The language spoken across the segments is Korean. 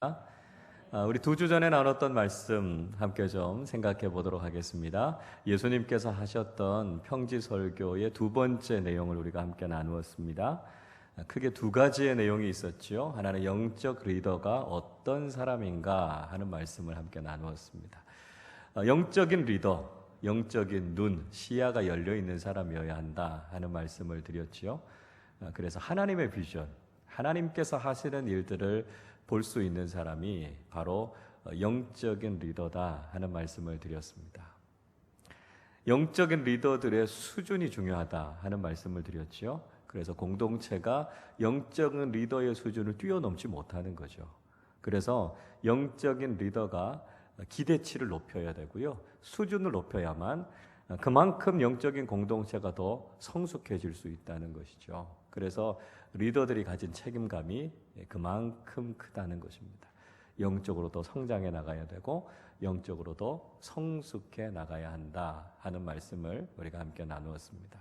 우리 2주 전에 나눴던 말씀 함께 좀 생각해 보도록 하겠습니다. 예수님께서 하셨던 평지설교의 두 번째 내용을 우리가 함께 나누었습니다. 크게 두 가지의 내용이 있었죠. 하나는 영적 리더가 어떤 사람인가 하는 말씀을 함께 나누었습니다. 영적인 리더, 영적인 눈, 시야가 열려 있는 사람이어야 한다 하는 말씀을 드렸지요. 그래서 하나님의 비전, 하나님께서 하시는 일들을 볼 수 있는 사람이 바로 영적인 리더다 하는 말씀을 드렸습니다. 영적인 리더들의 수준이 중요하다 하는 말씀을 드렸죠. 그래서 공동체가 영적인 리더의 수준을 뛰어넘지 못하는 거죠. 그래서 영적인 리더가 기대치를 높여야 되고요. 수준을 높여야만 그만큼 영적인 공동체가 더 성숙해질 수 있다는 것이죠. 그래서 리더들이 가진 책임감이 그만큼 크다는 것입니다. 영적으로도 성장해 나가야 되고 영적으로도 성숙해 나가야 한다 하는 말씀을 우리가 함께 나누었습니다.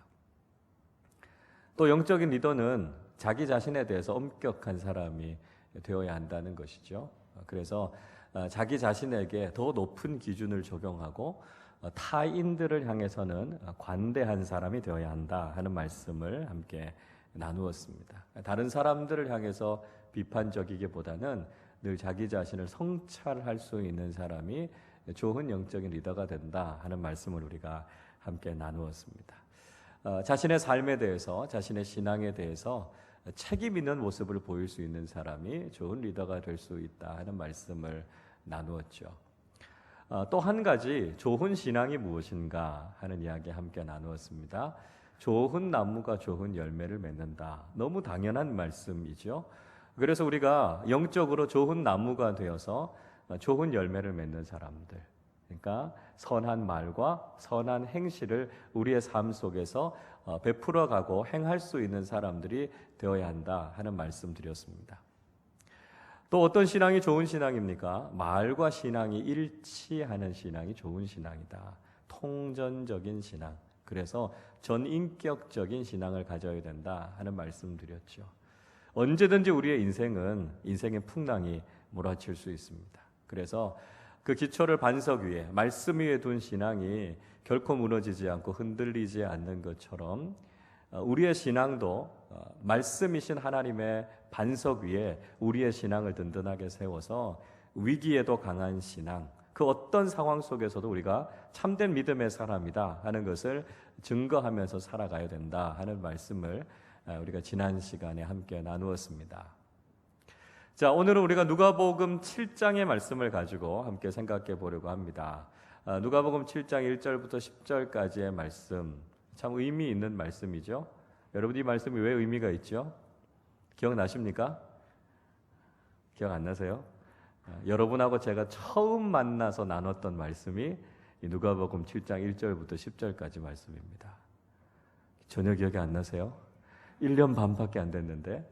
또 영적인 리더는 자기 자신에 대해서 엄격한 사람이 되어야 한다는 것이죠. 그래서 자기 자신에게 더 높은 기준을 적용하고 타인들을 향해서는 관대한 사람이 되어야 한다 하는 말씀을 함께 나누었습니다. 다른 사람들을 향해서 비판적이기보다는 늘 자기 자신을 성찰할 수 있는 사람이 좋은 영적인 리더가 된다 하는 말씀을 우리가 함께 나누었습니다. 자신의 삶에 대해서, 자신의 신앙에 대해서 책임 있는 모습을 보일 수 있는 사람이 좋은 리더가 될 수 있다 하는 말씀을 나누었죠. 또 한 가지 좋은 신앙이 무엇인가 하는 이야기 함께 나누었습니다. 좋은 나무가 좋은 열매를 맺는다. 너무 당연한 말씀이죠. 그래서 우리가 영적으로 좋은 나무가 되어서 좋은 열매를 맺는 사람들, 그러니까 선한 말과 선한 행실을 우리의 삶 속에서 베풀어가고 행할 수 있는 사람들이 되어야 한다 하는 말씀 드렸습니다. 또 어떤 신앙이 좋은 신앙입니까? 말과 신앙이 일치하는 신앙이 좋은 신앙이다. 통전적인 신앙. 그래서 전인격적인 신앙을 가져야 된다 하는 말씀 드렸죠. 언제든지 우리의 인생의 풍랑이 몰아칠 수 있습니다. 그래서 그 기초를 반석 위에, 말씀 위에 둔 신앙이 결코 무너지지 않고 흔들리지 않는 것처럼 우리의 신앙도 말씀이신 하나님의 반석 위에 우리의 신앙을 든든하게 세워서 위기에도 강한 신앙, 그 어떤 상황 속에서도 우리가 참된 믿음의 사람이다 하는 것을 증거하면서 살아가야 된다 하는 말씀을 우리가 지난 시간에 함께 나누었습니다. 자, 오늘은 우리가 누가복음 7장의 말씀을 가지고 함께 생각해 보려고 합니다. 누가복음 7장 1절부터 10절까지의 말씀, 참 의미 있는 말씀이죠. 여러분, 이 말씀이 왜 의미가 있죠? 기억나십니까? 기억 안 나세요? 여러분하고 제가 처음 만나서 나눴던 말씀이 누가복음 7장 1절부터 10절까지 말씀입니다. 전혀 기억이 안 나세요? 1년 반밖에 안 됐는데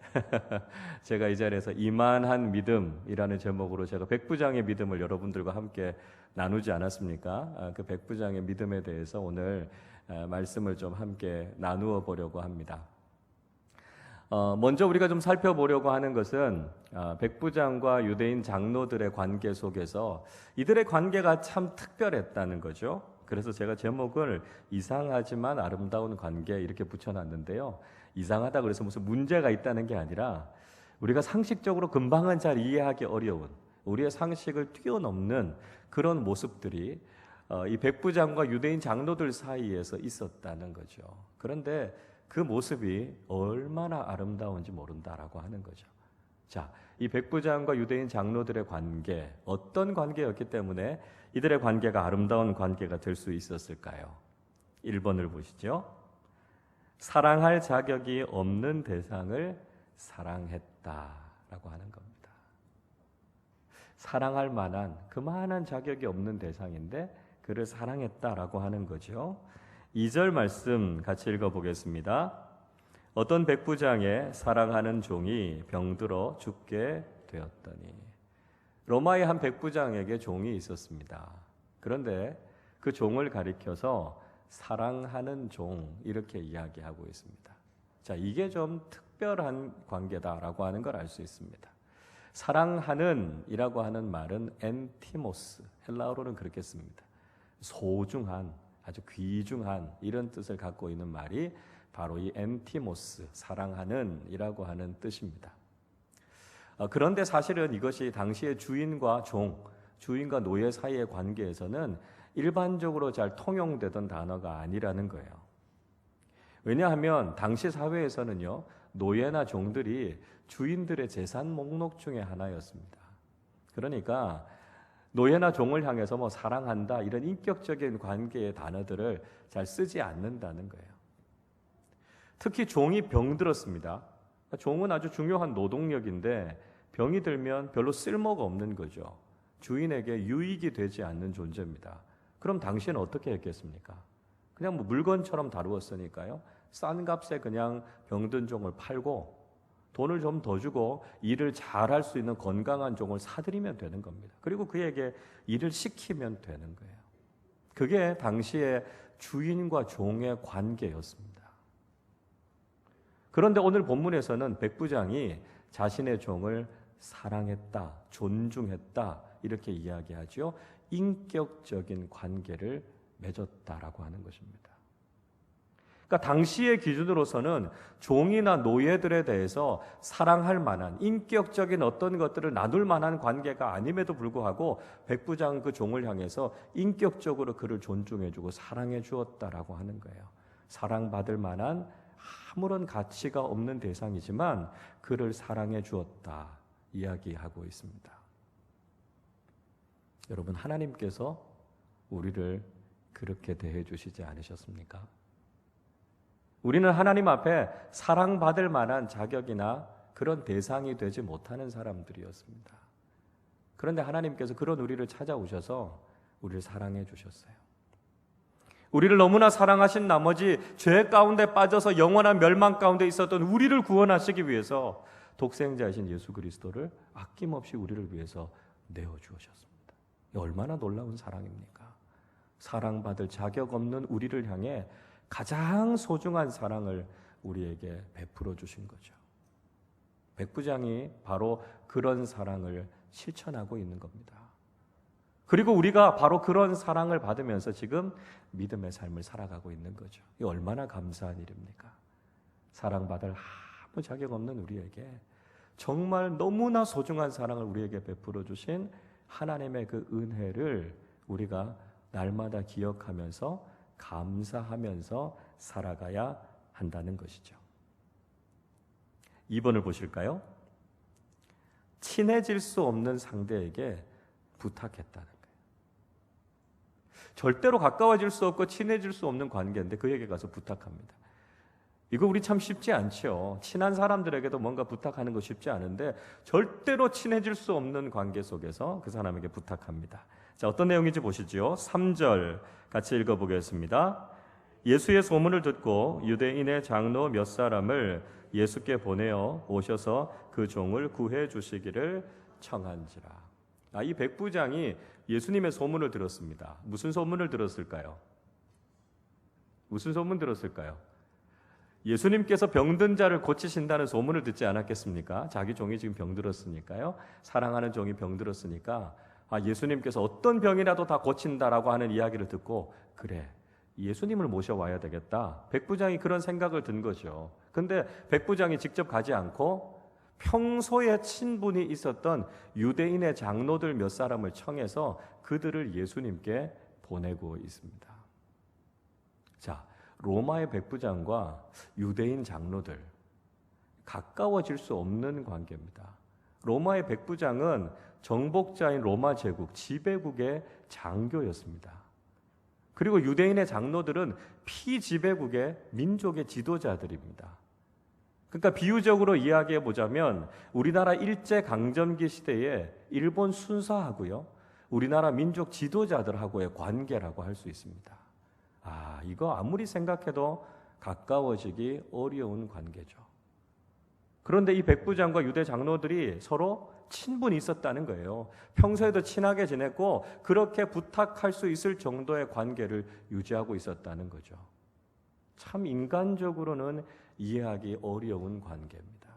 제가 이 자리에서 이만한 믿음이라는 제목으로 제가 백부장의 믿음을 여러분들과 함께 나누지 않았습니까? 그 백부장의 믿음에 대해서 오늘 말씀을 좀 함께 나누어 보려고 합니다. 먼저 우리가 좀 살펴보려고 하는 것은 백부장과 유대인 장로들의 관계 속에서 이들의 관계가 참 특별했다는 거죠. 그래서 제가 제목을 이상하지만 아름다운 관계 이렇게 붙여놨는데요. 이상하다 그래서 무슨 문제가 있다는 게 아니라 우리가 상식적으로 금방은 잘 이해하기 어려운 우리의 상식을 뛰어넘는 그런 모습들이 이 백부장과 유대인 장로들 사이에서 있었다는 거죠. 그런데 그 모습이 얼마나 아름다운지 모른다라고 하는 거죠. 자, 이 백부장과 유대인 장로들의 관계, 어떤 관계였기 때문에 이들의 관계가 아름다운 관계가 될 수 있었을까요? 1번을 보시죠. 사랑할 자격이 없는 대상을 사랑했다라고 하는 겁니다. 사랑할 만한 그만한 자격이 없는 대상인데 그를 사랑했다라고 하는 거죠. 2절 말씀 같이 읽어보겠습니다. 어떤 백부장의 사랑하는 종이 병들어 죽게 되었더니. 로마의 한 백부장에게 종이 있었습니다. 그런데 그 종을 가리켜서 사랑하는 종 이렇게 이야기하고 있습니다. 자, 이게 좀 특별한 관계다라고 하는 걸 알 수 있습니다. 사랑하는 이라고 하는 말은 엔티모스, 헬라어로는 그렇게 씁니다. 소중한, 아주 귀중한 이런 뜻을 갖고 있는 말이 바로 이 엔티모스, 사랑하는 이라고 하는 뜻입니다. 그런데 사실은 이것이 당시의 주인과 종, 주인과 노예 사이의 관계에서는 일반적으로 잘 통용되던 단어가 아니라는 거예요. 왜냐하면 당시 사회에서는요, 노예나 종들이 주인들의 재산 목록 중에 하나였습니다. 그러니까 노예나 종을 향해서 뭐 사랑한다 이런 인격적인 관계의 단어들을 잘 쓰지 않는다는 거예요. 특히 종이 병들었습니다. 종은 아주 중요한 노동력인데 병이 들면 별로 쓸모가 없는 거죠. 주인에게 유익이 되지 않는 존재입니다. 그럼 당신은 어떻게 했겠습니까? 그냥 뭐 물건처럼 다루었으니까요. 싼 값에 그냥 병든 종을 팔고 돈을 좀 더 주고 일을 잘할 수 있는 건강한 종을 사들이면 되는 겁니다. 그리고 그에게 일을 시키면 되는 거예요. 그게 당시의 주인과 종의 관계였습니다. 그런데 오늘 본문에서는 백부장이 자신의 종을 사랑했다, 존중했다 이렇게 이야기하죠. 인격적인 관계를 맺었다라고 하는 것입니다. 그러니까 당시의 기준으로서는 종이나 노예들에 대해서 사랑할 만한 인격적인 어떤 것들을 나눌 만한 관계가 아님에도 불구하고 백부장 그 종을 향해서 인격적으로 그를 존중해주고 사랑해 주었다라고 하는 거예요. 사랑받을 만한 아무런 가치가 없는 대상이지만 그를 사랑해 주었다 이야기하고 있습니다. 여러분, 하나님께서 우리를 그렇게 대해 주시지 않으셨습니까? 우리는 하나님 앞에 사랑받을 만한 자격이나 그런 대상이 되지 못하는 사람들이었습니다. 그런데 하나님께서 그런 우리를 찾아오셔서 우리를 사랑해 주셨어요. 우리를 너무나 사랑하신 나머지 죄 가운데 빠져서 영원한 멸망 가운데 있었던 우리를 구원하시기 위해서 독생자이신 예수 그리스도를 아낌없이 우리를 위해서 내어주셨습니다. 얼마나 놀라운 사랑입니까? 사랑받을 자격 없는 우리를 향해 가장 소중한 사랑을 우리에게 베풀어 주신 거죠. 백부장이 바로 그런 사랑을 실천하고 있는 겁니다. 그리고 우리가 바로 그런 사랑을 받으면서 지금 믿음의 삶을 살아가고 있는 거죠. 이 얼마나 감사한 일입니까? 사랑받을 아무 자격 없는 우리에게 정말 너무나 소중한 사랑을 우리에게 베풀어 주신 하나님의 그 은혜를 우리가 날마다 기억하면서 감사하면서 살아가야 한다는 것이죠. 2번을 보실까요? 친해질 수 없는 상대에게 부탁했다는 거예요. 절대로 가까워질 수 없고 친해질 수 없는 관계인데 그에게 가서 부탁합니다. 이거 우리 참 쉽지 않죠. 친한 사람들에게도 뭔가 부탁하는 거 쉽지 않은데 절대로 친해질 수 없는 관계 속에서 그 사람에게 부탁합니다. 자, 어떤 내용인지 보시죠. 3절 같이 읽어보겠습니다. 예수의 소문을 듣고 유대인의 장로 몇 사람을 예수께 보내어 오셔서 그 종을 구해 주시기를 청한지라. 이 백부장이 예수님의 소문을 들었습니다. 무슨 소문을 들었을까요? 무슨 소문 들었을까요? 예수님께서 병든 자를 고치신다는 소문을 듣지 않았겠습니까? 자기 종이 지금 병들었으니까요. 사랑하는 종이 병들었으니까 예수님께서 어떤 병이라도 다 고친다라고 하는 이야기를 듣고 그래, 예수님을 모셔와야 되겠다. 백부장이 그런 생각을 든 거죠. 근데 백부장이 직접 가지 않고 평소에 친분이 있었던 유대인의 장로들 몇 사람을 청해서 그들을 예수님께 보내고 있습니다. 자, 로마의 백부장과 유대인 장로들 가까워질 수 없는 관계입니다. 로마의 백부장은 정복자인 로마 제국 지배국의 장교였습니다. 그리고 유대인의 장로들은 피지배국의 민족의 지도자들입니다. 그러니까 비유적으로 이야기해 보자면 우리나라 일제강점기 시대에 일본 순사하고요, 우리나라 민족 지도자들하고의 관계라고 할 수 있습니다. 이거 아무리 생각해도 가까워지기 어려운 관계죠. 그런데 이 백부장과 유대 장로들이 서로 친분이 있었다는 거예요. 평소에도 친하게 지냈고 그렇게 부탁할 수 있을 정도의 관계를 유지하고 있었다는 거죠. 참 인간적으로는 이해하기 어려운 관계입니다.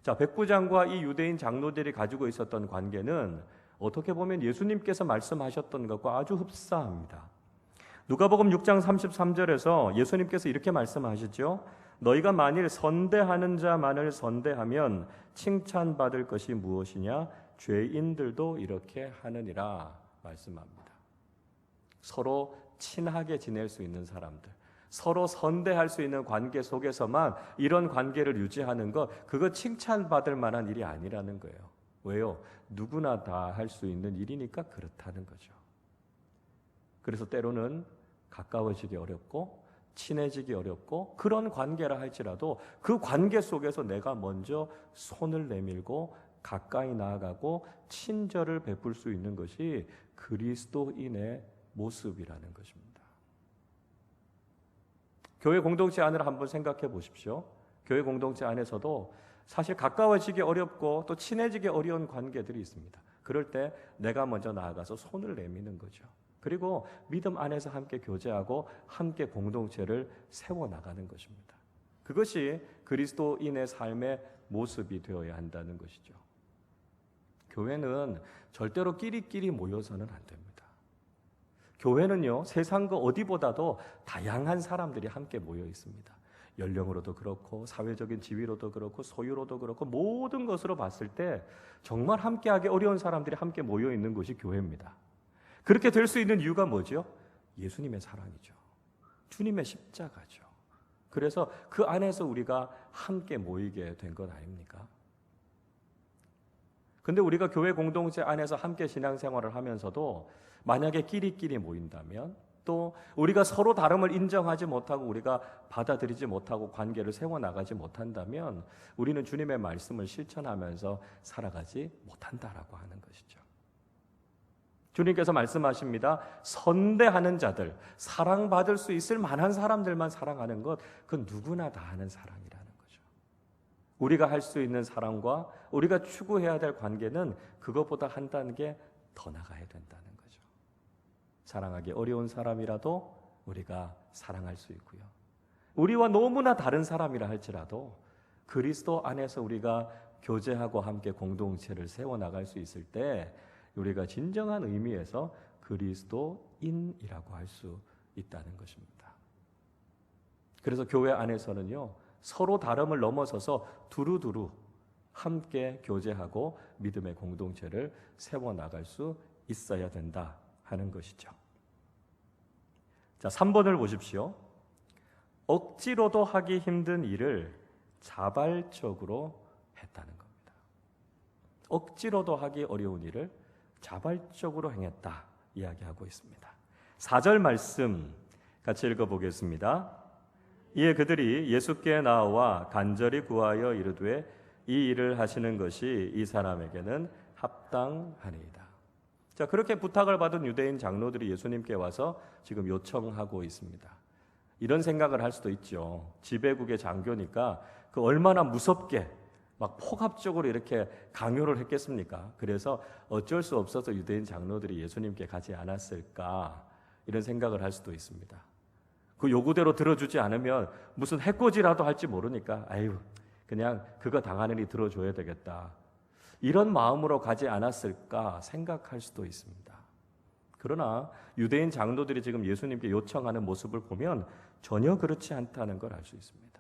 자, 백부장과 이 유대인 장로들이 가지고 있었던 관계는 어떻게 보면 예수님께서 말씀하셨던 것과 아주 흡사합니다. 누가복음 6장 33절에서 예수님께서 이렇게 말씀하시죠. 너희가 만일 선대하는 자만을 선대하면 칭찬받을 것이 무엇이냐? 죄인들도 이렇게 하느니라 말씀합니다. 서로 친하게 지낼 수 있는 사람들, 서로 선대할 수 있는 관계 속에서만 이런 관계를 유지하는 것, 그거 칭찬받을 만한 일이 아니라는 거예요. 왜요? 누구나 다 할 수 있는 일이니까 그렇다는 거죠. 그래서 때로는 가까워지기 어렵고 친해지기 어렵고 그런 관계라 할지라도 그 관계 속에서 내가 먼저 손을 내밀고 가까이 나아가고 친절을 베풀 수 있는 것이 그리스도인의 모습이라는 것입니다. 교회 공동체 안을 한번 생각해 보십시오. 교회 공동체 안에서도 사실 가까워지기 어렵고 또 친해지기 어려운 관계들이 있습니다. 그럴 때 내가 먼저 나아가서 손을 내미는 거죠. 그리고 믿음 안에서 함께 교제하고 함께 공동체를 세워나가는 것입니다. 그것이 그리스도인의 삶의 모습이 되어야 한다는 것이죠. 교회는 절대로 끼리끼리 모여서는 안 됩니다. 교회는요, 세상 그 어디보다도 다양한 사람들이 함께 모여 있습니다. 연령으로도 그렇고 사회적인 지위로도 그렇고 소유로도 그렇고 모든 것으로 봤을 때 정말 함께하기 어려운 사람들이 함께 모여 있는 곳이 교회입니다. 그렇게 될 수 있는 이유가 뭐죠? 예수님의 사랑이죠. 주님의 십자가죠. 그래서 그 안에서 우리가 함께 모이게 된 것 아닙니까? 근데 우리가 교회 공동체 안에서 함께 신앙생활을 하면서도 만약에 끼리끼리 모인다면, 또 우리가 서로 다름을 인정하지 못하고 우리가 받아들이지 못하고 관계를 세워나가지 못한다면 우리는 주님의 말씀을 실천하면서 살아가지 못한다라고 하는 것이죠. 주님께서 말씀하십니다. 선대하는 자들, 사랑받을 수 있을 만한 사람들만 사랑하는 것, 그건 누구나 다 하는 사랑이라는 거죠. 우리가 할 수 있는 사랑과 우리가 추구해야 될 관계는 그것보다 한 단계 더 나가야 된다는 거죠. 사랑하기 어려운 사람이라도 우리가 사랑할 수 있고요. 우리와 너무나 다른 사람이라 할지라도 그리스도 안에서 우리가 교제하고 함께 공동체를 세워나갈 수 있을 때 우리가 진정한 의미에서 그리스도인이라고 할 수 있다는 것입니다. 그래서 교회 안에서는요, 서로 다름을 넘어서서 두루두루 함께 교제하고 믿음의 공동체를 세워나갈 수 있어야 된다 하는 것이죠. 자, 3번을 보십시오. 억지로도 하기 힘든 일을 자발적으로 했다는 겁니다. 억지로도 하기 어려운 일을 자발적으로 행했다 이야기하고 있습니다. 4절 말씀 같이 읽어보겠습니다. 이에 그들이 예수께 나와 간절히 구하여 이르되 이 일을 하시는 것이 이 사람에게는 합당하니이다. 자, 그렇게 부탁을 받은 유대인 장로들이 예수님께 와서 지금 요청하고 있습니다. 이런 생각을 할 수도 있죠. 지배국의 장교니까 그 얼마나 무섭게 막 폭압적으로 이렇게 강요를 했겠습니까? 그래서 어쩔 수 없어서 유대인 장로들이 예수님께 가지 않았을까 이런 생각을 할 수도 있습니다. 그 요구대로 들어주지 않으면 무슨 해코지라도 할지 모르니까 아유 그냥 그거 당하느니 들어줘야 되겠다 이런 마음으로 가지 않았을까 생각할 수도 있습니다. 그러나 유대인 장로들이 지금 예수님께 요청하는 모습을 보면 전혀 그렇지 않다는 걸 알 수 있습니다.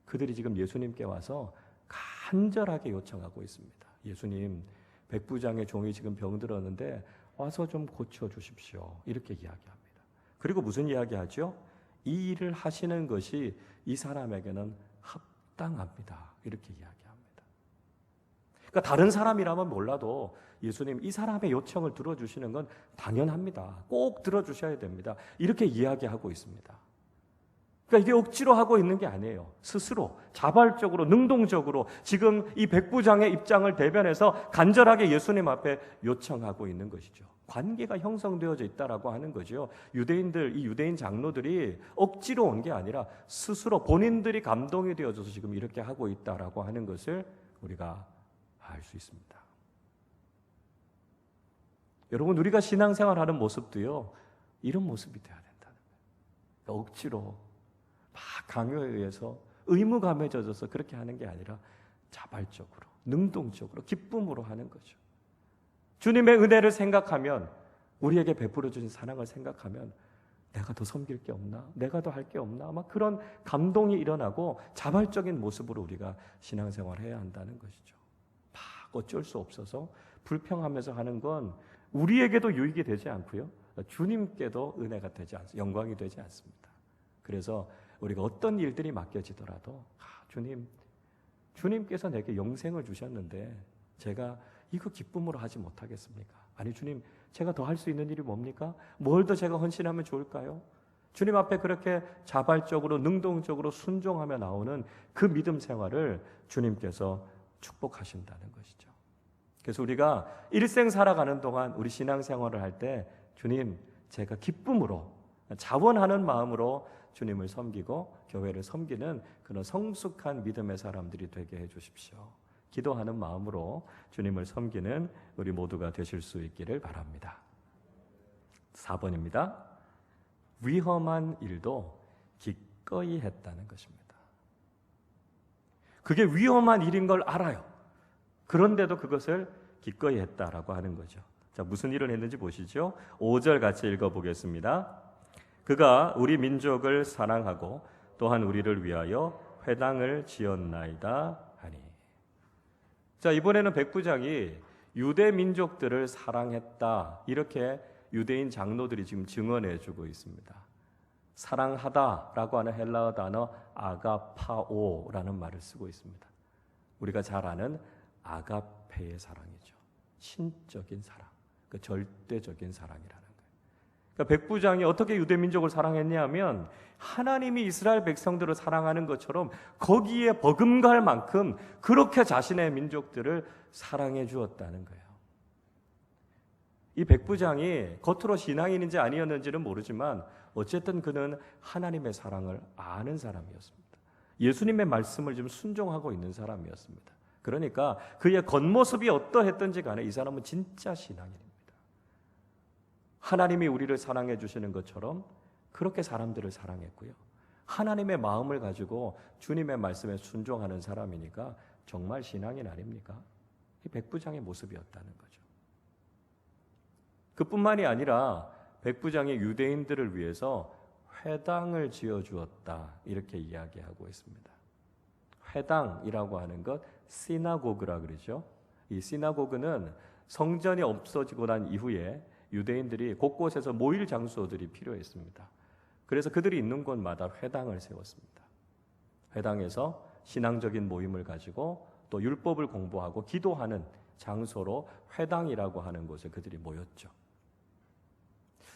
그들이 지금 예수님께 와서 간절하게 요청하고 있습니다. 예수님, 백부장의 종이 지금 병들었는데 와서 좀 고쳐주십시오. 이렇게 이야기합니다. 그리고 무슨 이야기하죠? 이 일을 하시는 것이 이 사람에게는 합당합니다. 이렇게 이야기합니다. 그러니까 다른 사람이라면 몰라도 예수님, 이 사람의 요청을 들어주시는 건 당연합니다. 꼭 들어주셔야 됩니다. 이렇게 이야기하고 있습니다. 그러니까 이게 억지로 하고 있는 게 아니에요. 스스로 자발적으로 능동적으로 지금 이 백부장의 입장을 대변해서 간절하게 예수님 앞에 요청하고 있는 것이죠. 관계가 형성되어져 있다라고 하는 거죠. 유대인들, 이 유대인 장로들이 억지로 온 게 아니라 스스로 본인들이 감동이 되어져서 지금 이렇게 하고 있다라고 하는 것을 우리가 알 수 있습니다. 여러분, 우리가 신앙생활하는 모습도요, 이런 모습이 돼야 된다는 거예요. 억지로 막 강요에 의해서 의무감에 젖어서 그렇게 하는 게 아니라 자발적으로, 능동적으로, 기쁨으로 하는 거죠. 주님의 은혜를 생각하면, 우리에게 베풀어 주신 사랑을 생각하면 내가 더 섬길 게 없나? 내가 더 할 게 없나? 아마 그런 감동이 일어나고 자발적인 모습으로 우리가 신앙생활을 해야 한다는 것이죠. 막 어쩔 수 없어서 불평하면서 하는 건 우리에게도 유익이 되지 않고요, 주님께도 은혜가 되지 않습니다. 영광이 되지 않습니다. 그래서 우리가 어떤 일들이 맡겨지더라도 주님께서 내게 영생을 주셨는데 제가 이거 기쁨으로 하지 못하겠습니까? 아니 주님, 제가 더 할 수 있는 일이 뭡니까? 뭘 더 제가 헌신하면 좋을까요? 주님 앞에 그렇게 자발적으로 능동적으로 순종하며 나오는 그 믿음 생활을 주님께서 축복하신다는 것이죠. 그래서 우리가 일생 살아가는 동안 우리 신앙생활을 할 때 주님, 제가 기쁨으로 자원하는 마음으로 주님을 섬기고 교회를 섬기는 그런 성숙한 믿음의 사람들이 되게 해주십시오. 기도하는 마음으로 주님을 섬기는 우리 모두가 되실 수 있기를 바랍니다. 4번입니다. 위험한 일도 기꺼이 했다는 것입니다. 그게 위험한 일인 걸 알아요. 그런데도 그것을 기꺼이 했다라고 하는 거죠. 자, 무슨 일을 했는지 보시죠. 5절 같이 읽어보겠습니다. 그가 우리 민족을 사랑하고 또한 우리를 위하여 회당을 지었나이다 하니. 자, 이번에는 백부장이 유대 민족들을 사랑했다, 이렇게 유대인 장로들이 지금 증언해주고 있습니다. 사랑하다라고 하는 헬라어 단어 아가파오라는 말을 쓰고 있습니다. 우리가 잘 아는 아가페의 사랑이죠. 신적인 사랑, 그 절대적인 사랑이라는 거예요. 그러니까 백부장이 어떻게 유대 민족을 사랑했냐 하면 하나님이 이스라엘 백성들을 사랑하는 것처럼 거기에 버금갈 만큼 그렇게 자신의 민족들을 사랑해 주었다는 거예요. 이 백부장이 겉으로 신앙인인지 아니었는지는 모르지만 어쨌든 그는 하나님의 사랑을 아는 사람이었습니다. 예수님의 말씀을 좀 순종하고 있는 사람이었습니다. 그러니까 그의 겉모습이 어떠했든지 간에 이 사람은 진짜 신앙인입니다. 하나님이 우리를 사랑해 주시는 것처럼 그렇게 사람들을 사랑했고요, 하나님의 마음을 가지고 주님의 말씀에 순종하는 사람이니까 정말 신앙인 아닙니까? 이 백부장의 모습이었다는 거죠. 그뿐만이 아니라 백부장이 유대인들을 위해서 회당을 지어주었다, 이렇게 이야기하고 있습니다. 회당이라고 하는 것 시나고그라 그러죠. 이 시나고그는 성전이 없어지고 난 이후에 유대인들이 곳곳에서 모일 장소들이 필요했습니다. 그래서 그들이 있는 곳마다 회당을 세웠습니다. 회당에서 신앙적인 모임을 가지고 또 율법을 공부하고 기도하는 장소로 회당이라고 하는 곳에 그들이 모였죠.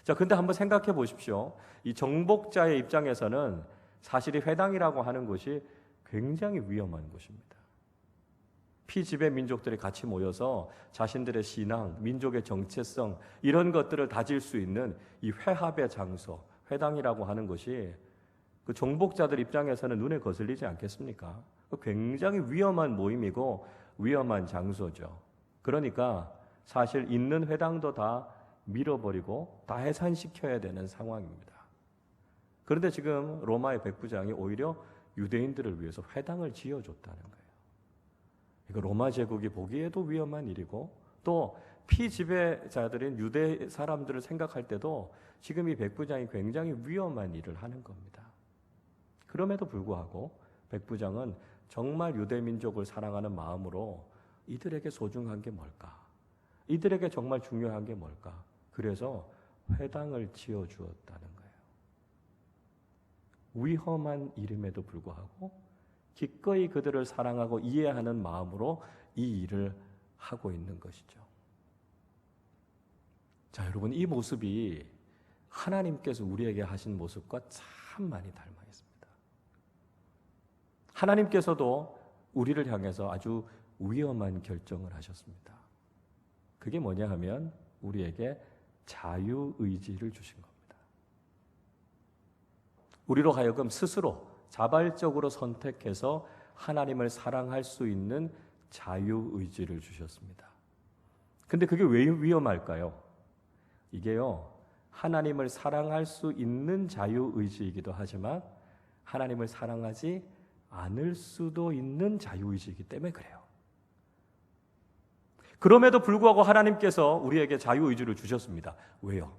자, 근데 한번 생각해 보십시오. 이 정복자의 입장에서는 사실 이 회당이라고 하는 곳이 굉장히 위험한 곳입니다. 피지배 민족들이 같이 모여서 자신들의 신앙, 민족의 정체성, 이런 것들을 다질 수 있는 이 회합의 장소, 회당이라고 하는 것이 그 정복자들 입장에서는 눈에 거슬리지 않겠습니까? 굉장히 위험한 모임이고 위험한 장소죠. 그러니까 사실 있는 회당도 다 밀어버리고 다 해산시켜야 되는 상황입니다. 그런데 지금 로마의 백부장이 오히려 유대인들을 위해서 회당을 지어줬다는 거예요. 이거 로마 제국이 보기에도 위험한 일이고 또 피지배자들인 유대 사람들을 생각할 때도 지금 이 백부장이 굉장히 위험한 일을 하는 겁니다. 그럼에도 불구하고 백부장은 정말 유대 민족을 사랑하는 마음으로 이들에게 소중한 게 뭘까? 이들에게 정말 중요한 게 뭘까? 그래서 회당을 지어주었다는 거예요. 위험한 일임에도 불구하고 기꺼이 그들을 사랑하고 이해하는 마음으로 이 일을 하고 있는 것이죠. 자, 여러분, 이 모습이 하나님께서 우리에게 하신 모습과 참 많이 닮아 있습니다. 하나님께서도 우리를 향해서 아주 위험한 결정을 하셨습니다. 그게 뭐냐 하면 우리에게 자유의지를 주신 겁니다. 우리로 하여금 스스로 자발적으로 선택해서 하나님을 사랑할 수 있는 자유의지를 주셨습니다. 근데 그게 왜 위험할까요? 이게요, 하나님을 사랑할 수 있는 자유의지이기도 하지만 하나님을 사랑하지 않을 수도 있는 자유의지이기 때문에 그래요. 그럼에도 불구하고 하나님께서 우리에게 자유의지를 주셨습니다. 왜요?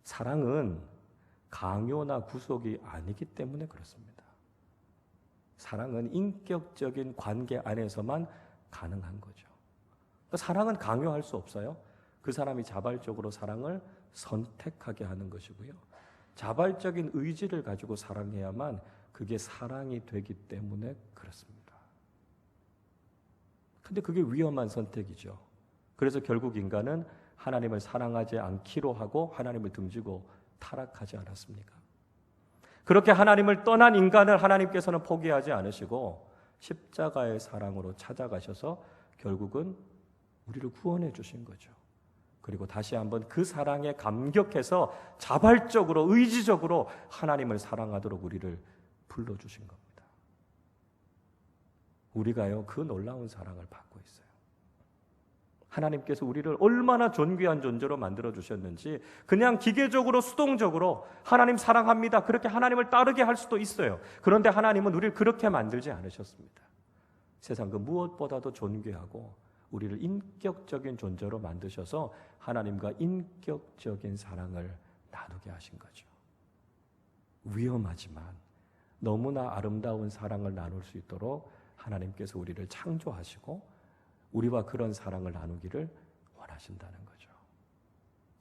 사랑은 강요나 구속이 아니기 때문에 그렇습니다. 사랑은 인격적인 관계 안에서만 가능한 거죠. 사랑은 강요할 수 없어요. 그 사람이 자발적으로 사랑을 선택하게 하는 것이고요. 자발적인 의지를 가지고 사랑해야만 그게 사랑이 되기 때문에 그렇습니다. 근데 그게 위험한 선택이죠. 그래서 결국 인간은 하나님을 사랑하지 않기로 하고 하나님을 등지고 타락하지 않았습니까? 그렇게 하나님을 떠난 인간을 하나님께서는 포기하지 않으시고 십자가의 사랑으로 찾아가셔서 결국은 우리를 구원해 주신 거죠. 그리고 다시 한번 그 사랑에 감격해서 자발적으로 의지적으로 하나님을 사랑하도록 우리를 불러주신 겁니다. 우리가요 그 놀라운 사랑을 받고 있어요. 하나님께서 우리를 얼마나 존귀한 존재로 만들어 주셨는지 그냥 기계적으로 수동적으로 하나님 사랑합니다 그렇게 하나님을 따르게 할 수도 있어요. 그런데 하나님은 우리를 그렇게 만들지 않으셨습니다. 세상 그 무엇보다도 존귀하고 우리를 인격적인 존재로 만드셔서 하나님과 인격적인 사랑을 나누게 하신 거죠. 위험하지만 너무나 아름다운 사랑을 나눌 수 있도록 하나님께서 우리를 창조하시고 우리와 그런 사랑을 나누기를 원하신다는 거죠.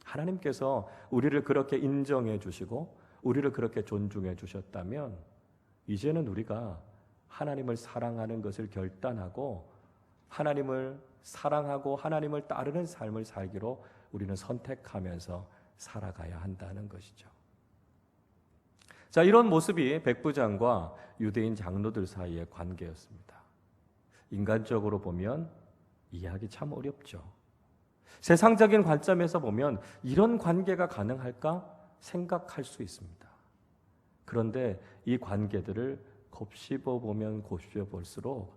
하나님께서 우리를 그렇게 인정해 주시고 우리를 그렇게 존중해 주셨다면 이제는 우리가 하나님을 사랑하는 것을 결단하고 하나님을 사랑하고 하나님을 따르는 삶을 살기로 우리는 선택하면서 살아가야 한다는 것이죠. 자, 이런 모습이 백부장과 유대인 장로들 사이의 관계였습니다. 인간적으로 보면 이해하기 참 어렵죠. 세상적인 관점에서 보면 이런 관계가 가능할까 생각할 수 있습니다. 그런데 이 관계들을 곱씹어 보면 곱씹어 볼수록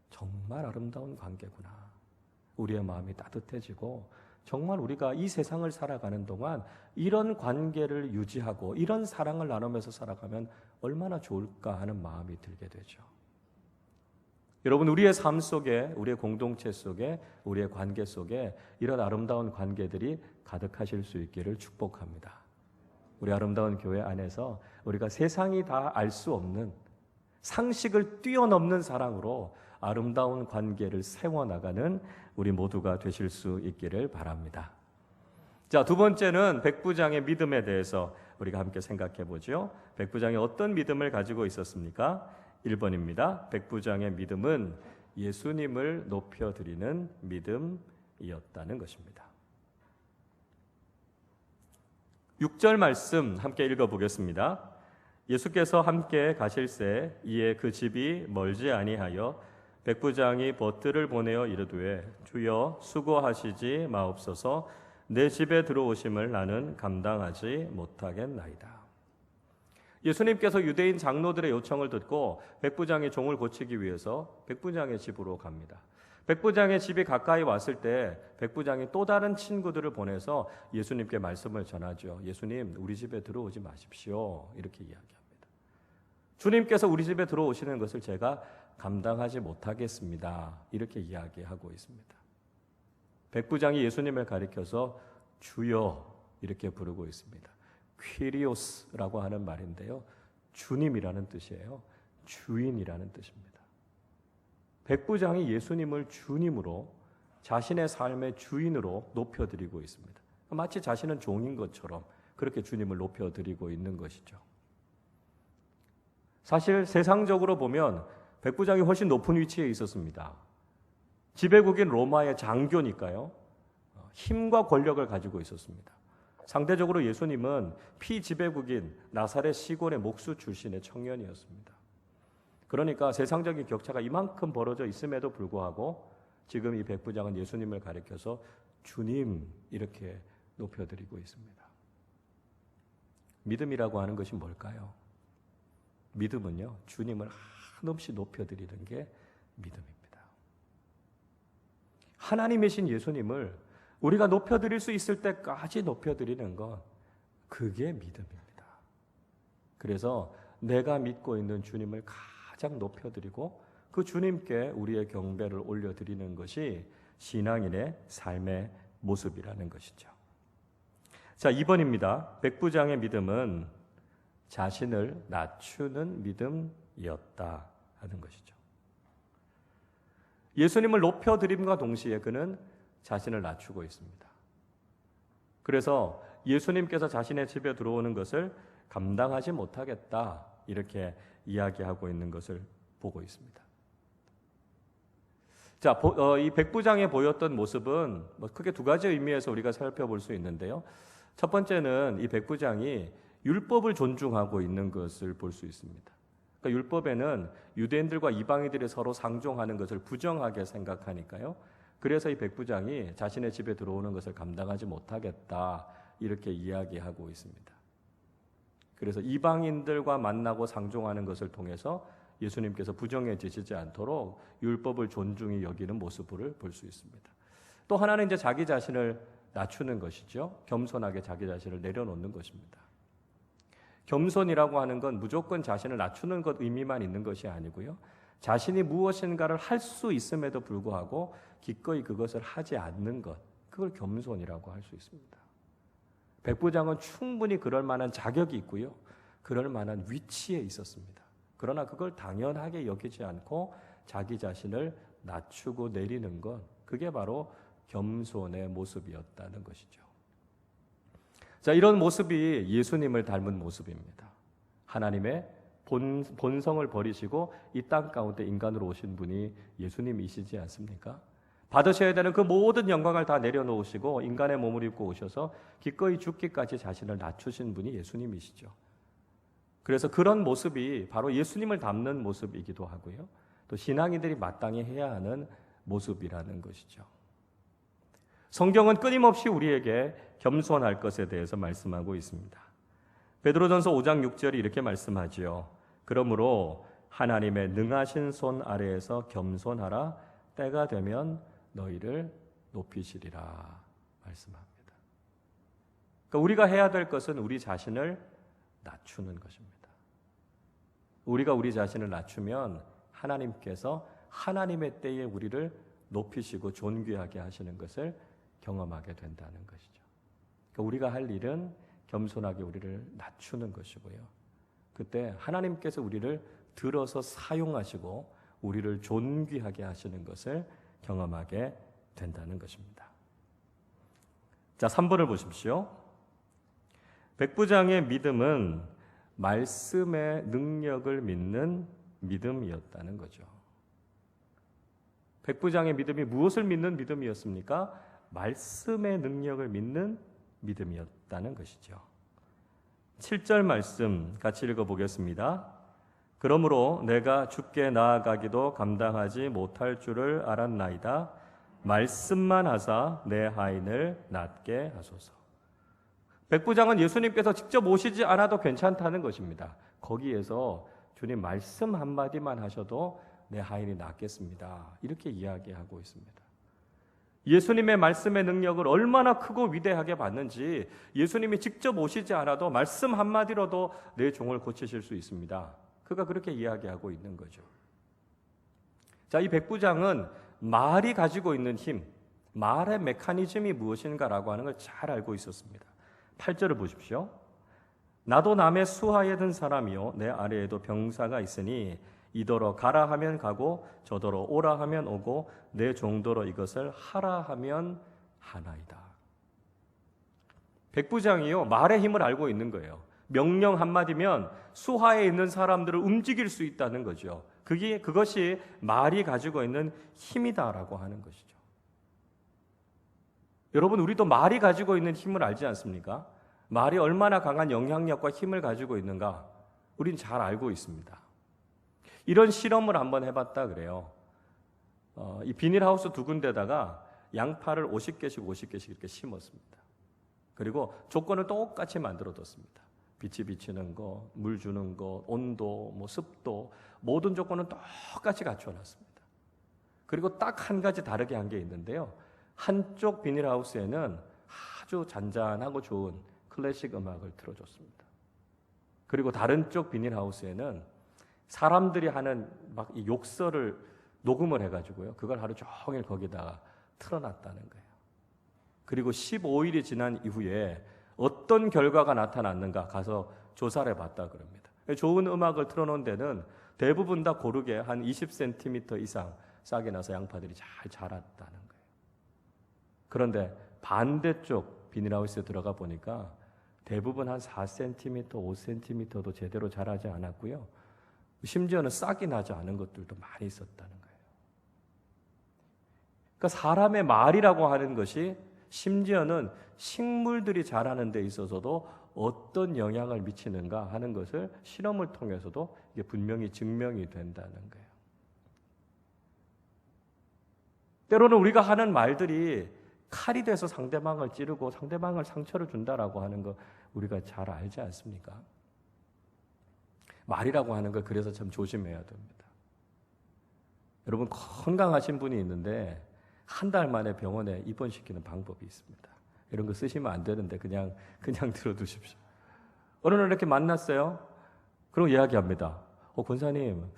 정말 아름다운 관계구나. 우리의 마음이 따뜻해지고 정말 우리가 이 세상을 살아가는 동안 이런 관계를 유지하고 이런 사랑을 나누면서 살아가면 얼마나 좋을까 하는 마음이 들게 되죠. 여러분, 우리의 삶 속에, 우리의 공동체 속에, 우리의 관계 속에 이런 아름다운 관계들이 가득하실 수 있기를 축복합니다. 우리 아름다운 교회 안에서 우리가 세상이 다 알 수 없는 상식을 뛰어넘는 사랑으로 아름다운 관계를 세워나가는 우리 모두가 되실 수 있기를 바랍니다. 자, 두 번째는 백부장의 믿음에 대해서 우리가 함께 생각해 보죠. 백부장이 어떤 믿음을 가지고 있었습니까? 1번입니다. 백부장의 믿음은 예수님을 높여드리는 믿음이었다는 것입니다. 6절 말씀 함께 읽어보겠습니다. 예수께서 함께 가실새 이에 그 집이 멀지 아니하여 백부장이 버틀을 보내어 이르되 주여 수고하시지 마옵소서 내 집에 들어오심을 나는 감당하지 못하겠나이다. 예수님께서 유대인 장로들의 요청을 듣고 백부장의 종을 고치기 위해서 백부장의 집으로 갑니다. 백부장의 집이 가까이 왔을 때 백부장이 또 다른 친구들을 보내서 예수님께 말씀을 전하죠. 예수님, 우리 집에 들어오지 마십시오. 이렇게 이야기합니다. 주님께서 우리 집에 들어오시는 것을 제가 감당하지 못하겠습니다. 이렇게 이야기하고 있습니다. 백부장이 예수님을 가리켜서 주여 이렇게 부르고 있습니다. 퀴리오스라고 하는 말인데요. 주님이라는 뜻이에요. 주인이라는 뜻입니다. 백부장이 예수님을 주님으로 자신의 삶의 주인으로 높여드리고 있습니다. 마치 자신은 종인 것처럼 그렇게 주님을 높여드리고 있는 것이죠. 사실 세상적으로 보면 백부장이 훨씬 높은 위치에 있었습니다. 지배국인 로마의 장교니까요. 힘과 권력을 가지고 있었습니다. 상대적으로 예수님은 피지배국인 나사렛 시골의 목수 출신의 청년이었습니다. 그러니까 세상적인 격차가 이만큼 벌어져 있음에도 불구하고 지금 이 백부장은 예수님을 가리켜서 주님 이렇게 높여드리고 있습니다. 믿음이라고 하는 것이 뭘까요? 믿음은요, 주님을 한없이 높여드리는 게 믿음입니다. 하나님이신 예수님을 우리가 높여드릴 수 있을 때까지 높여드리는 것, 그게 믿음입니다. 그래서 내가 믿고 있는 주님을 가장 높여드리고 그 주님께 우리의 경배를 올려드리는 것이 신앙인의 삶의 모습이라는 것이죠. 자, 2번입니다. 백부장의 믿음은 자신을 낮추는 믿음이었다 하는 것이죠. 예수님을 높여드림과 동시에 그는 자신을 낮추고 있습니다. 그래서 예수님께서 자신의 집에 들어오는 것을 감당하지 못하겠다 이렇게 이야기하고 있는 것을 보고 있습니다. 자, 이 백부장에 보였던 모습은 크게 두 가지 의미에서 우리가 살펴볼 수 있는데요. 첫 번째는 이 백부장이 율법을 존중하고 있는 것을 볼 수 있습니다. 그러니까 율법에는 유대인들과 이방인들이 서로 상종하는 것을 부정하게 생각하니까요. 그래서 이 백부장이 자신의 집에 들어오는 것을 감당하지 못하겠다 이렇게 이야기하고 있습니다. 그래서 이방인들과 만나고 상종하는 것을 통해서 예수님께서 부정해지지 않도록 율법을 존중히 여기는 모습을 볼 수 있습니다. 또 하나는 이제 자기 자신을 낮추는 것이죠. 겸손하게 자기 자신을 내려놓는 것입니다. 겸손이라고 하는 건 무조건 자신을 낮추는 것 의미만 있는 것이 아니고요. 자신이 무엇인가를 할 수 있음에도 불구하고 기꺼이 그것을 하지 않는 것, 그걸 겸손이라고 할 수 있습니다. 백부장은 충분히 그럴 만한 자격이 있고요. 그럴 만한 위치에 있었습니다. 그러나 그걸 당연하게 여기지 않고 자기 자신을 낮추고 내리는 것, 그게 바로 겸손의 모습이었다는 것이죠. 자, 이런 모습이 예수님을 닮은 모습입니다. 하나님의 본성을 버리시고 이 땅 가운데 인간으로 오신 분이 예수님이시지 않습니까? 받으셔야 되는 그 모든 영광을 다 내려놓으시고 인간의 몸을 입고 오셔서 기꺼이 죽기까지 자신을 낮추신 분이 예수님이시죠. 그래서 그런 모습이 바로 예수님을 닮는 모습이기도 하고요. 또 신앙인들이 마땅히 해야 하는 모습이라는 것이죠. 성경은 끊임없이 우리에게 겸손할 것에 대해서 말씀하고 있습니다. 베드로전서 5장 6절이 이렇게 말씀하지요. 그러므로 하나님의 능하신 손 아래에서 겸손하라. 때가 되면 너희를 높이시리라 말씀합니다. 그러니까 우리가 해야 될 것은 우리 자신을 낮추는 것입니다. 우리가 우리 자신을 낮추면 하나님께서 하나님의 때에 우리를 높이시고 존귀하게 하시는 것을 경험하게 된다는 것이죠. 그러니까 우리가 할 일은 겸손하게 우리를 낮추는 것이고요. 그때 하나님께서 우리를 들어서 사용하시고 우리를 존귀하게 하시는 것을 경험하게 된다는 것입니다. 자, 3번을 보십시오. 백부장의 믿음은 말씀의 능력을 믿는 믿음이었다는 거죠. 백부장의 믿음이 무엇을 믿는 믿음이었습니까? 말씀의 능력을 믿는 믿음이었다는 것이죠. 7절 말씀 같이 읽어보겠습니다. 그러므로 내가 주께 나아가기도 감당하지 못할 줄을 알았나이다. 말씀만 하사 내 하인을 낫게 하소서. 백부장은 예수님께서 직접 오시지 않아도 괜찮다는 것입니다. 거기에서 주님 말씀 한마디만 하셔도 내 하인이 낫겠습니다. 이렇게 이야기하고 있습니다. 예수님의 말씀의 능력을 얼마나 크고 위대하게 봤는지 예수님이 직접 오시지 않아도 말씀 한마디로도 내 종을 고치실 수 있습니다. 그가 그렇게 이야기하고 있는 거죠. 자, 이 백부장은 말이 가지고 있는 힘, 말의 메커니즘이 무엇인가라고 하는 걸 잘 알고 있었습니다. 8절을 보십시오. 나도 남의 수하에 든 사람이요 내 아래에도 병사가 있으니 이더러 가라 하면 가고 저더러 오라 하면 오고 내 종더러 이것을 하라 하면 하나이다. 백부장이요 말의 힘을 알고 있는 거예요. 명령 한마디면 수하에 있는 사람들을 움직일 수 있다는 거죠. 그것이 말이 가지고 있는 힘이다라고 하는 것이죠. 여러분, 우리도 말이 가지고 있는 힘을 알지 않습니까? 말이 얼마나 강한 영향력과 힘을 가지고 있는가 우린 잘 알고 있습니다. 이런 실험을 한번 해봤다 그래요. 이 비닐하우스 두 군데다가 양파를 50개씩 이렇게 심었습니다. 그리고 조건을 똑같이 만들어뒀습니다. 빛이 비치는 거, 물 주는 거, 온도, 습도 모든 조건은 똑같이 갖춰놨습니다. 그리고 딱 한 가지 다르게 한 게 있는데요. 한쪽 비닐하우스에는 아주 잔잔하고 좋은 클래식 음악을 틀어줬습니다. 그리고 다른 쪽 비닐하우스에는 사람들이 하는 막 이 욕설을 녹음을 해가지고요. 그걸 하루 종일 거기다가 틀어놨다는 거예요. 그리고 15일이 지난 이후에 어떤 결과가 나타났는가 가서 조사를 해봤다 그럽니다. 좋은 음악을 틀어놓은 데는 대부분 다 고르게 한 20cm 이상 싹이 나서 양파들이 잘 자랐다는 거예요. 그런데 반대쪽 비닐하우스에 들어가 보니까 대부분 한 4cm, 5cm도 제대로 자라지 않았고요. 심지어는 싹이 나지 않은 것들도 많이 있었다는 거예요. 그러니까 사람의 말이라고 하는 것이 심지어는 식물들이 자라는 데 있어서도 어떤 영향을 미치는가 하는 것을 실험을 통해서도 이게 분명히 증명이 된다는 거예요. 때로는 우리가 하는 말들이 칼이 돼서 상대방을 찌르고 상대방을 상처를 준다라고 하는 거 우리가 잘 알지 않습니까? 말이라고 하는 걸 그래서 참 조심해야 됩니다. 여러분 건강하신 분이 있는데 한 달 만에 병원에 입원시키는 방법이 있습니다. 이런 거 쓰시면 안 되는데 그냥 들어두십시오. 어느 날 이렇게 만났어요. 그럼 이야기합니다. 권사님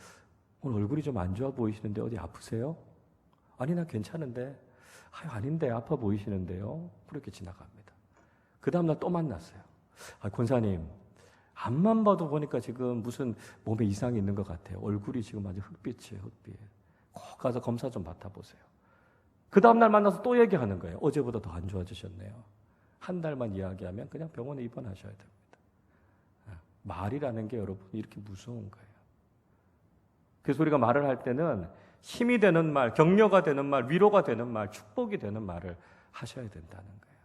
오늘 얼굴이 좀 안 좋아 보이시는데 어디 아프세요? 아니 나 괜찮은데. 아닌데 아파 보이시는데요. 그렇게 지나갑니다. 그 다음날 또 만났어요. 권사님 앞만 봐도 보니까 지금 무슨 몸에 이상이 있는 것 같아요. 얼굴이 지금 아주 흑빛이에요. 흑빛. 꼭 가서 검사 좀 받아보세요. 그 다음날 만나서 또 얘기하는 거예요. 어제보다 더 안 좋아지셨네요. 한 달만 이야기하면 그냥 병원에 입원하셔야 됩니다. 말이라는 게 여러분 이렇게 무서운 거예요. 그래서 우리가 말을 할 때는 힘이 되는 말, 격려가 되는 말, 위로가 되는 말, 축복이 되는 말을 하셔야 된다는 거예요.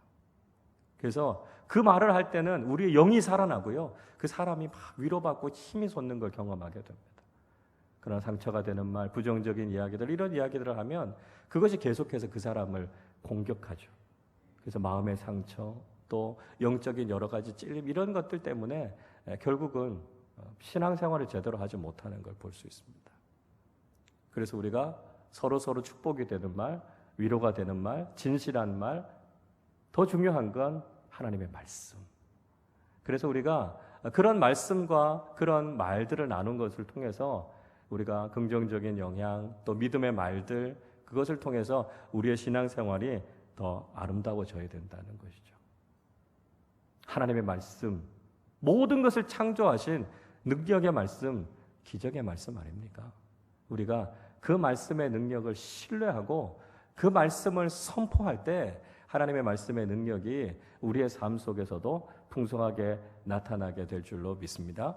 그래서 그 말을 할 때는 우리의 영이 살아나고요. 그 사람이 막 위로받고 힘이 솟는 걸 경험하게 됩니다. 그러나 상처가 되는 말, 부정적인 이야기들, 이런 이야기들을 하면 그것이 계속해서 그 사람을 공격하죠. 그래서 마음의 상처, 또 영적인 여러 가지 찔림, 이런 것들 때문에 결국은 신앙생활을 제대로 하지 못하는 걸 볼 수 있습니다. 그래서 우리가 서로 축복이 되는 말, 위로가 되는 말, 진실한 말, 더 중요한 건 하나님의 말씀. 그래서 우리가 그런 말씀과 그런 말들을 나눈 것을 통해서 우리가 긍정적인 영향, 또 믿음의 말들, 그것을 통해서 우리의 신앙생활이 더 아름다워져야 된다는 것이죠. 하나님의 말씀, 모든 것을 창조하신 능력의 말씀, 기적의 말씀 아닙니까? 우리가 그 말씀의 능력을 신뢰하고 그 말씀을 선포할 때 하나님의 말씀의 능력이 우리의 삶 속에서도 풍성하게 나타나게 될 줄로 믿습니다.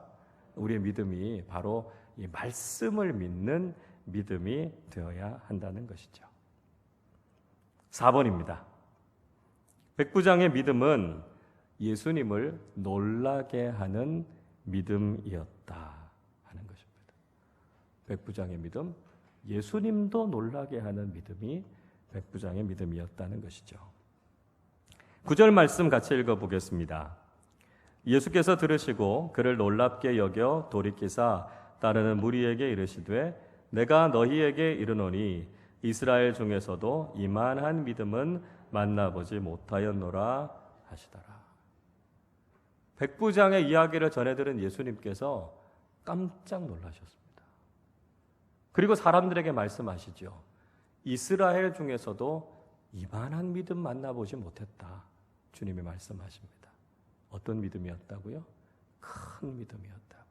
우리의 믿음이 바로 이 말씀을 믿는 믿음이 되어야 한다는 것이죠. 4번입니다. 백부장의 믿음은 예수님을 놀라게 하는 믿음이었다 하는 것입니다. 백부장의 믿음, 예수님도 놀라게 하는 믿음이 백부장의 믿음이었다는 것이죠. 9절 말씀 같이 읽어보겠습니다. 예수께서 들으시고 그를 놀랍게 여겨 돌이키사 따르는 무리에게 이르시되 내가 너희에게 이르노니 이스라엘 중에서도 이만한 믿음은 만나보지 못하였노라 하시더라. 백부장의 이야기를 전해들은 예수님께서 깜짝 놀라셨습니다. 그리고 사람들에게 말씀하시죠. 이스라엘 중에서도 이만한 믿음 만나보지 못했다. 주님이 말씀하십니다. 어떤 믿음이었다고요? 큰 믿음이었다고요.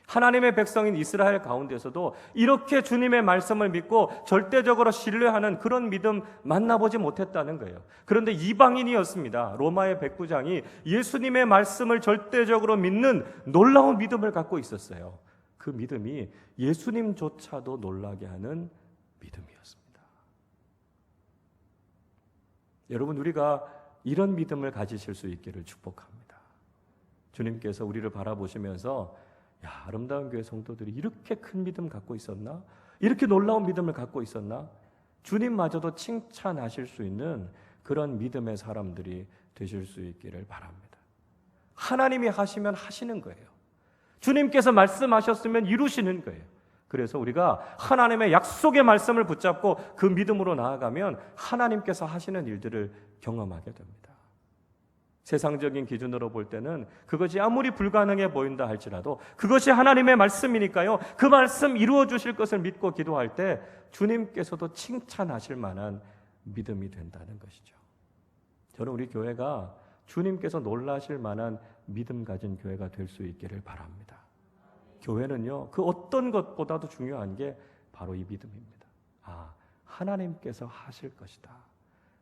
하나님의 백성인 이스라엘 가운데서도 이렇게 주님의 말씀을 믿고 절대적으로 신뢰하는 그런 믿음 만나보지 못했다는 거예요. 그런데 이방인이었습니다. 로마의 백부장이 예수님의 말씀을 절대적으로 믿는 놀라운 믿음을 갖고 있었어요. 그 믿음이 예수님조차도 놀라게 하는 믿음이었습니다. 여러분, 우리가 이런 믿음을 가지실 수 있기를 축복합니다. 주님께서 우리를 바라보시면서 아름다운 교회 성도들이 이렇게 큰 믿음 갖고 있었나? 이렇게 놀라운 믿음을 갖고 있었나? 주님마저도 칭찬하실 수 있는 그런 믿음의 사람들이 되실 수 있기를 바랍니다. 하나님이 하시면 하시는 거예요. 주님께서 말씀하셨으면 이루시는 거예요. 그래서 우리가 하나님의 약속의 말씀을 붙잡고 그 믿음으로 나아가면 하나님께서 하시는 일들을 경험하게 됩니다. 세상적인 기준으로 볼 때는 그것이 아무리 불가능해 보인다 할지라도 그것이 하나님의 말씀이니까요. 그 말씀 이루어 주실 것을 믿고 기도할 때 주님께서도 칭찬하실 만한 믿음이 된다는 것이죠. 저는 우리 교회가 주님께서 놀라실 만한 믿음 가진 교회가 될 수 있기를 바랍니다. 교회는요, 그 어떤 것보다도 중요한 게 바로 이 믿음입니다. 하나님께서 하실 것이다.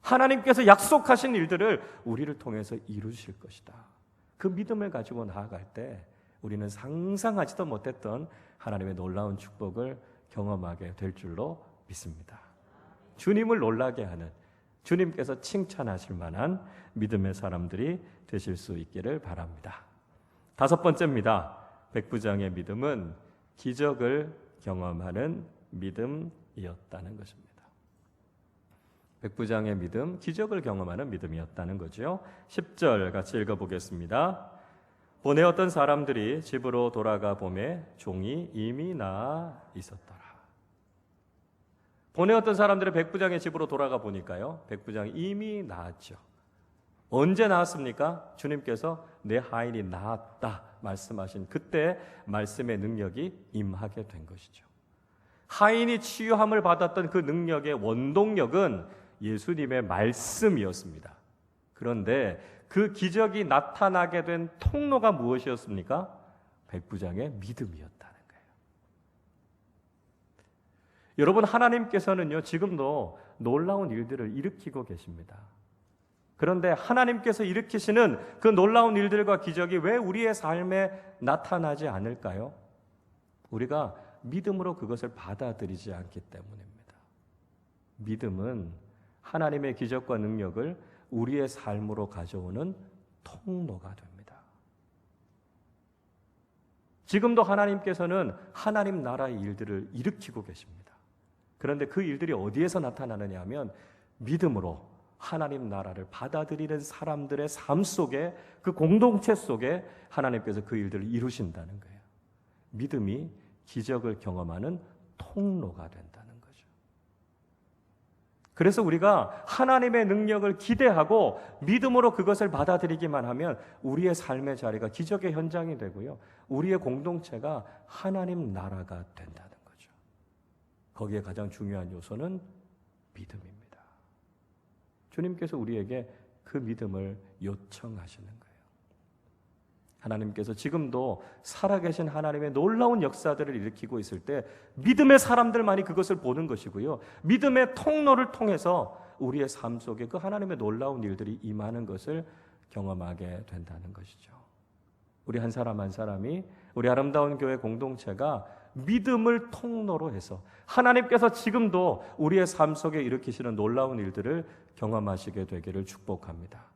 하나님께서 약속하신 일들을 우리를 통해서 이루실 것이다. 그 믿음을 가지고 나아갈 때 우리는 상상하지도 못했던 하나님의 놀라운 축복을 경험하게 될 줄로 믿습니다. 주님을 놀라게 하는, 주님께서 칭찬하실 만한 믿음의 사람들이 되실 수 있기를 바랍니다. 5번째입니다. 백부장의 믿음은 기적을 경험하는 믿음이었다는 것입니다. 백부장의 믿음, 기적을 경험하는 믿음이었다는 거죠. 10절 같이 읽어보겠습니다. 보내었던 사람들이 집으로 돌아가 보매 종이 이미 나아 있었더라. 보내었던 사람들이 백부장의 집으로 돌아가 보니까요, 백부장이 이미 나았죠. 언제 나았습니까? 주님께서 내 하인이 나았다 말씀하신 그때 말씀의 능력이 임하게 된 것이죠. 하인이 치유함을 받았던 그 능력의 원동력은 예수님의 말씀이었습니다. 그런데 그 기적이 나타나게 된 통로가 무엇이었습니까? 백부장의 믿음이었다는 거예요. 여러분, 하나님께서는요, 지금도 놀라운 일들을 일으키고 계십니다. 그런데 하나님께서 일으키시는 그 놀라운 일들과 기적이 왜 우리의 삶에 나타나지 않을까요? 우리가 믿음으로 그것을 받아들이지 않기 때문입니다. 믿음은 하나님의 기적과 능력을 우리의 삶으로 가져오는 통로가 됩니다. 지금도 하나님께서는 하나님 나라의 일들을 일으키고 계십니다. 그런데 그 일들이 어디에서 나타나느냐 하면 믿음으로 하나님 나라를 받아들이는 사람들의 삶 속에, 그 공동체 속에 하나님께서 그 일들을 이루신다는 거예요. 믿음이 기적을 경험하는 통로가 된다는 거죠. 그래서 우리가 하나님의 능력을 기대하고 믿음으로 그것을 받아들이기만 하면 우리의 삶의 자리가 기적의 현장이 되고요, 우리의 공동체가 하나님 나라가 된다는 거죠. 거기에 가장 중요한 요소는 믿음입니다. 주님께서 우리에게 그 믿음을 요청하시는 거예요. 하나님께서 지금도 살아계신 하나님의 놀라운 역사들을 일으키고 있을 때 믿음의 사람들만이 그것을 보는 것이고요, 믿음의 통로를 통해서 우리의 삶 속에 그 하나님의 놀라운 일들이 임하는 것을 경험하게 된다는 것이죠. 우리 한 사람 한 사람이, 우리 아름다운 교회 공동체가 믿음을 통로로 해서 하나님께서 지금도 우리의 삶 속에 일으키시는 놀라운 일들을 경험하시게 되기를 축복합니다.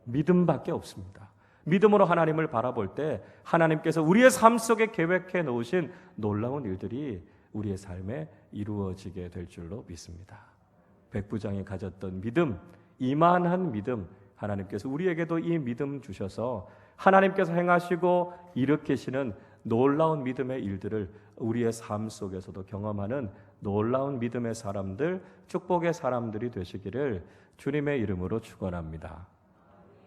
믿음밖에 없습니다. 믿음으로 하나님을 바라볼 때 하나님께서 우리의 삶 속에 계획해 놓으신 놀라운 일들이 우리의 삶에 이루어지게 될 줄로 믿습니다. 백부장이 가졌던 믿음, 이만한 믿음, 하나님께서 우리에게도 이 믿음 주셔서 하나님께서 행하시고 일으키시는 놀라운 믿음의 일들을 우리의 삶 속에서도 경험하는 놀라운 믿음의 사람들, 축복의 사람들이 되시기를 주님의 이름으로 축원합니다.